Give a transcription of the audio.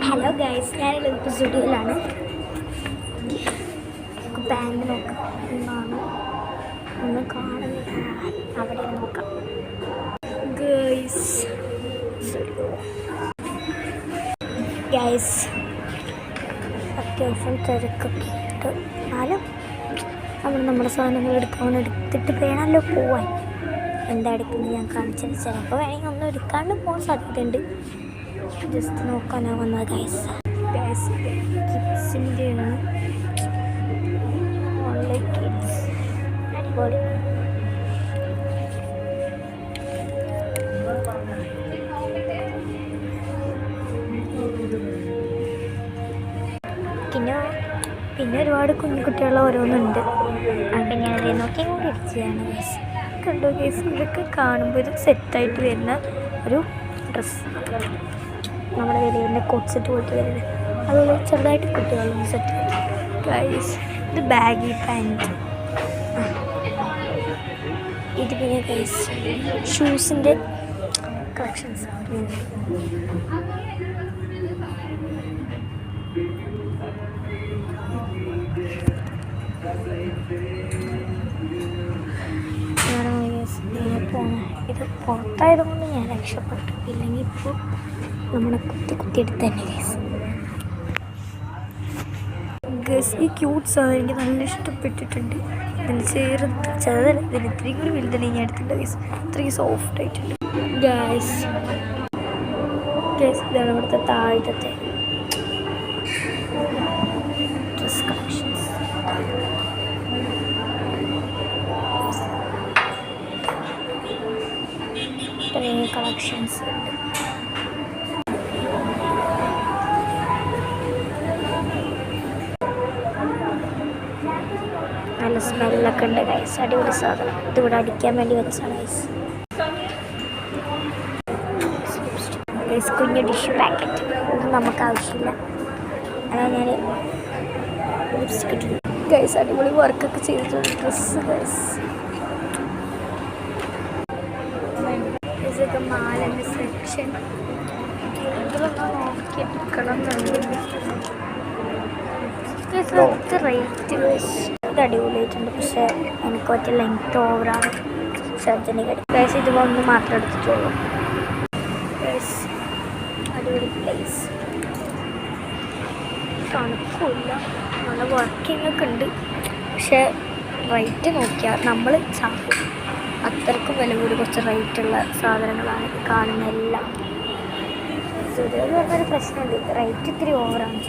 Hello guys, ഞാനിപ്പോൾ സ്റ്റുഡിയോയിലാണ്. Bank നോക്കാം എന്നാണ് ഒന്നും കാണുന്നില്ല. അവിടെ നോക്കാം ഗൈസ്. ഗൈസ് അത്യാവശ്യം തിരക്കൊക്കെ ഉണ്ട്. എന്നാലും നമ്മൾ നമ്മുടെ സാധനങ്ങൾ എടുത്തിട്ട് വേണമല്ലോ പോവാൻ. എന്താ എടുക്കുന്നത് ഞാൻ കാണിച്ചത്. ചിലപ്പോൾ വേണമെങ്കിൽ ഒന്നും എടുക്കാണ്ട് പോകാൻ സാധ്യതയുണ്ട്. ജസ്റ്റ് നോക്കാനാണ് വന്നത് ഗൈസ്. കിഡ്സിൻ്റെ ഓൺലൈൻ കിഡ്സ് അടിപൊളി. പിന്നെ ഒരുപാട് കുഞ്ഞുകുട്ടികൾ ഓരോന്നുണ്ട്. അപ്പം ഞാനതേ നോക്കി കൂടി ഇടിച്ചതാണ് ഗൈസ്. കണ്ടോ ഗൈസ്, ഇതൊക്കെ കാണുമ്പോൾ ഒരു സെറ്റായിട്ട് വരുന്ന ഒരു ഡ്രസ്സ്. നമ്മുടെ വലിയ കോട്ട് സെറ്റ് പോയിട്ട് വരുന്നത്. അതുപോലെ ചെറുതായിട്ട് കുട്ടികളും സെറ്റ് ഗൈസ്. ഇത് ബാഗി പാൻറ്റ്. ഇത് പിന്നെ ഗൈസ് ഷൂസിൻ്റെ കളക്ഷൻസ്. ഇത് പുറത്തായതുകൊണ്ട് ഞാൻ രക്ഷപ്പെട്ടു. ഇല്ലെങ്കിൽ ഇപ്പോൾ നമ്മളെ കുത്തിയെടുത്ത് തന്നെ ഗസ്. ഈ ക്യൂട്ട്സ് അത് എനിക്ക് നല്ല ഇഷ്ടപ്പെട്ടിട്ടുണ്ട്. ഇതിന് ചെറുതല്ല, ഇതിന് ഇത്രയും കൂടി വലുതന്നെ ഞാൻ എടുത്തിട്ടുണ്ട് ഗസ്. ഇത്രയും സോഫ്റ്റ് ആയിട്ടുണ്ട് ഗസ്. ഇതാണ് ഇവിടുത്തെ താഴത്തെ ഡ്രസ് കളക്ഷൻസ്. ഇത്രയും കളക്ഷൻസ് ഉണ്ട്. നല്ല സ്മെല്ലൊക്കെ ഉണ്ട് ഗൈസ്. അടിപൊളി സാധനം. ഇതിവിടെ അടിക്കാൻ വേണ്ടി വെച്ചാണ് ഗൈസ്. ഗൈസ് കുഞ്ഞു ഡിഷ് പാക്കറ്റ്. ഇത് നമുക്ക് ആവശ്യമില്ല. അതാണ് ഞാൻ ലിപ്സ്റ്റിക് ഇട്ടിട്ടുണ്ട് ഗൈസ്. അടിപൊളി വർക്കൊക്കെ ചെയ്തിട്ടുണ്ട് ഡ്രസ്സ് ഗൈസ്. ഇതൊക്കെ മാലിൻ്റെ സെക്ഷൻ. ഇതിലൊക്കെ നോക്കിയെടുക്കണം എന്നുണ്ടെങ്കിൽ റേറ്റ് ഗൈസ്. ഇത് അടിപൊളിയായിട്ടുണ്ട്. പക്ഷേ എനിക്ക് പറ്റിയ ലെങ്ത് ഓവറാണ്. സർജനി ഗൈസ് ഇതുപോലെ മാത്രം എടുത്തിട്ടുള്ളൂ ഗൈസ്. അടിപൊളി പ്ലേസ്. തണുക്കില്ല, നല്ല വർക്കിംഗ് ഒക്കെ ഉണ്ട്. പക്ഷേ റേറ്റ് നോക്കിയാൽ നമ്മൾ ചാക്കും. അത്രക്കും വില കൂടി കുറച്ച് റേറ്റുള്ള സാധനങ്ങളാണ് കാണുന്നതെല്ലാം. സ്റ്റുഡിയോയിൽ പറഞ്ഞൊരു പ്രശ്നമുണ്ട്, റേറ്റ് ഇത്തിരി ഓവറാണ്.